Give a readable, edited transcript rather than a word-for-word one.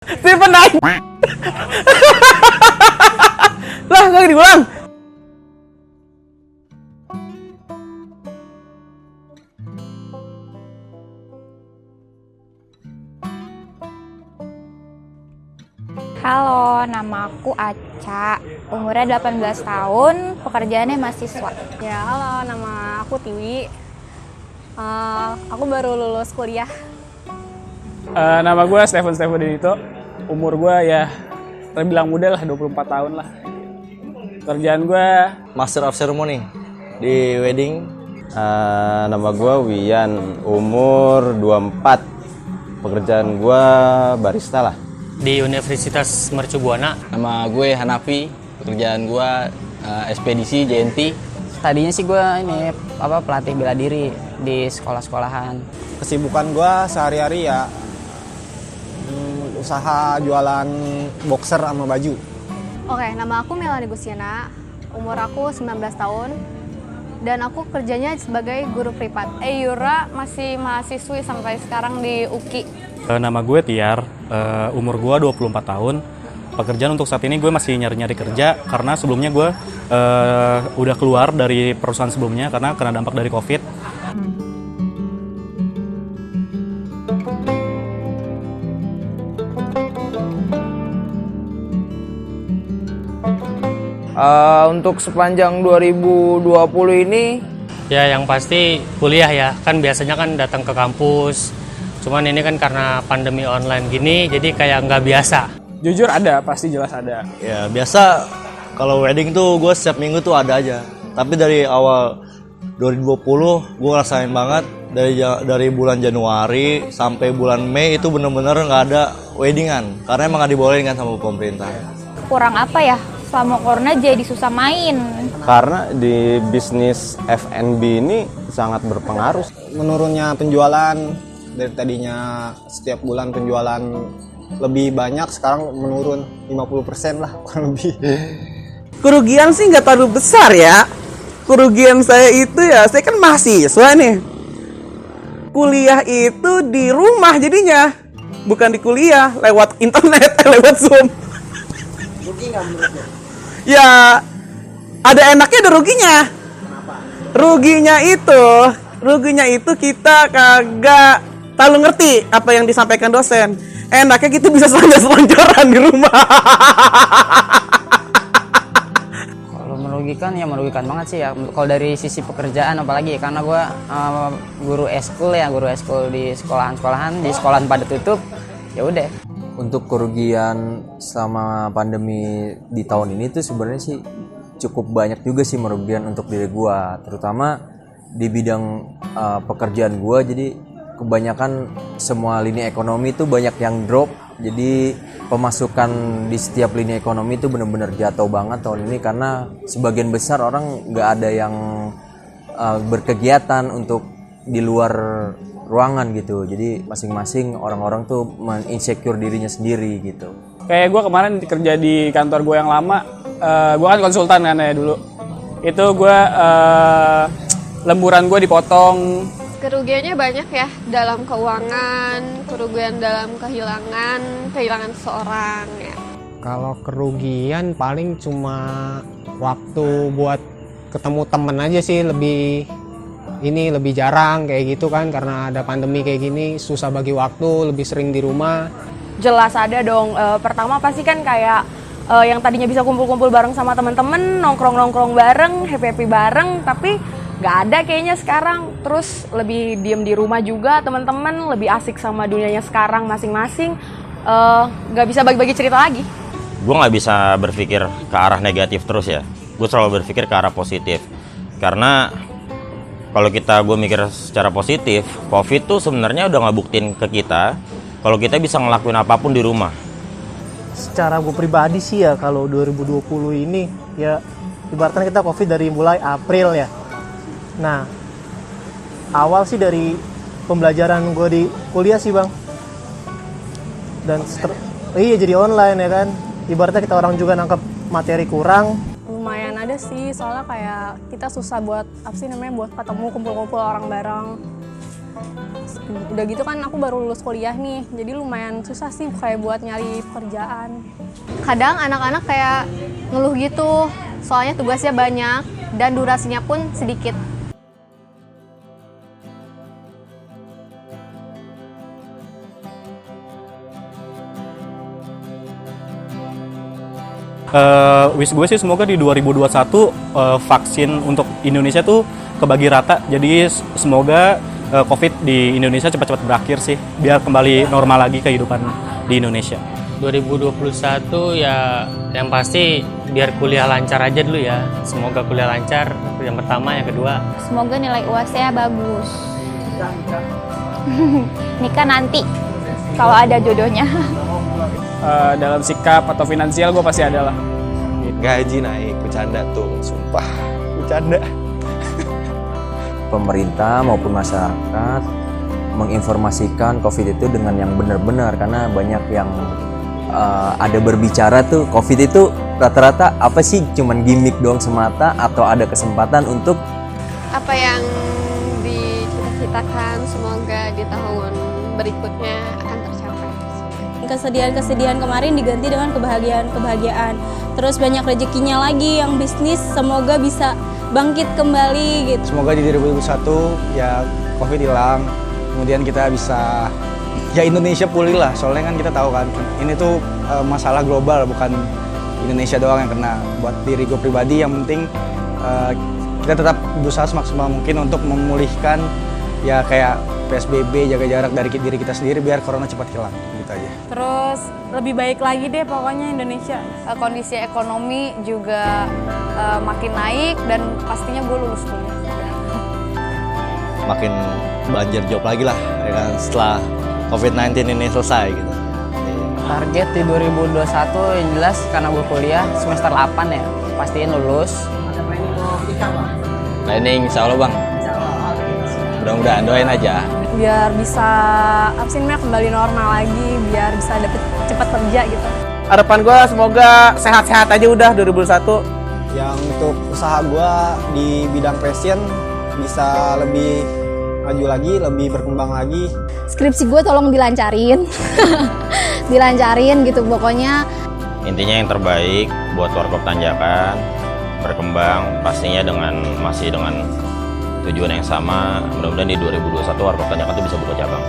Stephen naik. Lah, nggak diulang. Halo, nama aku Aca, umurnya 18 tahun, pekerjaannya mahasiswa. Ya, halo, nama aku Tiwi. Aku baru lulus kuliah. Nama gue Stephen Dedito. Umur gue ya terbilang muda lah, 24 tahun lah. Kerjaan gue Master of Ceremony di wedding. Nama gue Wian, umur 24. Pekerjaan gue barista lah. Di Universitas Mercu Buana. Nama gue Hanafi, pekerjaan gue ekspedisi JNT. Tadinya sih gue pelatih bela diri di sekolah-sekolahan. Kesibukan gue sehari-hari ya usaha jualan boxer sama baju. Oke, nama aku Melani Gusiana, umur aku 19 tahun, dan aku kerjanya sebagai guru privat. Yura masih mahasiswi sampai sekarang di UKI. Nama gue Tiar, umur gue 24 tahun. Pekerjaan untuk saat ini gue masih nyari-nyari kerja karena sebelumnya gue udah keluar dari perusahaan sebelumnya karena kena dampak dari COVID. untuk sepanjang 2020 ini Ya yang pasti kuliah ya, kan biasanya kan datang ke kampus. Cuman ini kan karena pandemi online gini, jadi kayak nggak biasa. jujur ada, pasti jelas ada. Ya biasa kalau wedding tuh gue setiap minggu tuh ada aja. Tapi dari awal 2020 gue ngerasain banget dari bulan Januari sampai bulan Mei itu bener-bener nggak ada weddingan karena emang nggak dibolehin kan sama pemerintah. Kurang apa ya, selama corona jadi susah main. Karena di bisnis F&B ini sangat berpengaruh. Menurunnya penjualan dari tadinya setiap bulan penjualan lebih banyak, sekarang menurun 50% lah kurang lebih. Kerugian sih nggak terlalu besar ya. Kerugian saya itu ya, saya kan mahasiswa nih. Kuliah itu di rumah jadinya, bukan di kuliah, lewat internet, lewat Zoom. Rugi nggak menurutnya? Ya, ada enaknya ada ruginya. Kenapa? Ruginya itu kita kagak terlalu ngerti apa yang disampaikan dosen. Enaknya kita bisa selonjoran di rumah. Kalau merugikan ya merugikan banget sih ya. Kalau dari sisi pekerjaan apalagi karena gue guru eskul di sekolahan-sekolahan, di sekolahan pada tutup, ya udah. Untuk kerugian selama pandemi di tahun ini tuh sebenarnya sih cukup banyak juga sih merugikan untuk diri gue, terutama di bidang pekerjaan gue. Jadi kebanyakan semua lini ekonomi tuh banyak yang drop, jadi pemasukan di setiap lini ekonomi itu benar-benar jatuh banget tahun ini karena sebagian besar orang nggak ada yang berkegiatan untuk di luar ruangan gitu. Jadi masing-masing orang-orang tuh men-insecure dirinya sendiri gitu. Kayak gue kemarin kerja di kantor gue yang lama, gue kan konsultan kan ya dulu. Itu gue lemburan gue dipotong. Kerugiannya banyak ya, dalam keuangan, kerugian dalam kehilangan seseorang ya. Kalau kerugian paling cuma waktu buat ketemu temen aja sih, lebih jarang kayak gitu kan, karena ada pandemi kayak gini susah bagi waktu, lebih sering di rumah. Jelas ada dong. Pertama pasti kan kayak yang tadinya bisa kumpul-kumpul bareng sama teman-teman, nongkrong-nongkrong bareng, happy-happy bareng, tapi nggak ada kayaknya sekarang. Terus lebih diem di rumah juga teman-teman, lebih asik sama dunianya sekarang masing-masing, nggak bisa bagi-bagi cerita lagi. Gue nggak bisa berpikir ke arah negatif terus ya. Gue selalu berpikir ke arah positif. Karena kalau gue mikir secara positif, COVID tuh sebenarnya udah ngebuktiin ke kita kalau kita bisa ngelakuin apapun di rumah. Secara gue pribadi sih ya, kalau 2020 ini ya ibaratnya kita COVID dari mulai April ya. Nah, awal sih dari pembelajaran gue di kuliah sih bang. Dan iya jadi online ya kan. Ibaratnya kita orang juga nangkep materi kurang. Lumayan ada sih, soalnya kayak kita susah buat buat ketemu kumpul-kumpul orang bareng. Udah gitu kan aku baru lulus kuliah nih, jadi lumayan susah sih kayak buat nyari pekerjaan. Kadang anak-anak kayak ngeluh gitu, soalnya tugasnya banyak dan durasinya pun sedikit. Wish gue sih semoga di 2021 vaksin untuk Indonesia tuh kebagi rata. Jadi semoga COVID di Indonesia cepat-cepat berakhir sih, biar kembali normal lagi kehidupan di Indonesia. 2021 ya yang pasti biar kuliah lancar aja dulu ya. Semoga kuliah lancar, yang pertama, yang kedua. Semoga nilai UAS-nya bagus. Nikah nanti, kalau ada jodohnya. Dalam sikap atau finansial gue pasti ada lah. Gaji naik, bercanda tuh, sumpah, bercanda. Pemerintah maupun masyarakat menginformasikan COVID itu dengan yang benar-benar, karena banyak yang ada berbicara tuh COVID itu rata-rata apa sih, cuman gimmick doang semata, atau ada kesempatan untuk apa yang dicita-citakan semoga di tahun berikutnya akan tercapai. Kesedihan-kesedihan kemarin diganti dengan kebahagiaan-kebahagiaan. Terus banyak rezekinya lagi yang bisnis, semoga bisa bangkit kembali gitu. Semoga di 2021 ya COVID hilang, kemudian kita bisa ya Indonesia pulih lah. Soalnya kan kita tahu kan ini tuh masalah global, bukan Indonesia doang yang kena. Buat diri gue pribadi yang penting kita tetap berusaha semaksimal mungkin untuk memulihkan ya kayak PSBB, jaga jarak dari diri kita sendiri biar corona cepat hilang, gitu aja. Terus lebih baik lagi deh pokoknya Indonesia. Kondisi ekonomi juga makin naik dan pastinya gue lulus kuliah. Makin banjir job lagi lah ya kan, setelah COVID-19 ini selesai gitu. Target di 2021 yang jelas karena gue kuliah semester 8 ya, pastiin lulus. Planning insya Allah bang. Mudah-mudahan, doain aja. Biar bisa kembali normal lagi, biar bisa dapet cepat kerja gitu. Harapan gue semoga sehat-sehat aja udah 2021. Yang untuk usaha gue di bidang fashion bisa lebih maju lagi, lebih berkembang lagi. Skripsi gue tolong dilancarin, dilancarin gitu pokoknya. Intinya yang terbaik buat Warkop Tanjakan, berkembang pastinya masih dengan tujuan yang sama. Mudah-mudahan di 2021 Warkop Tanjakan itu bisa buka cabang.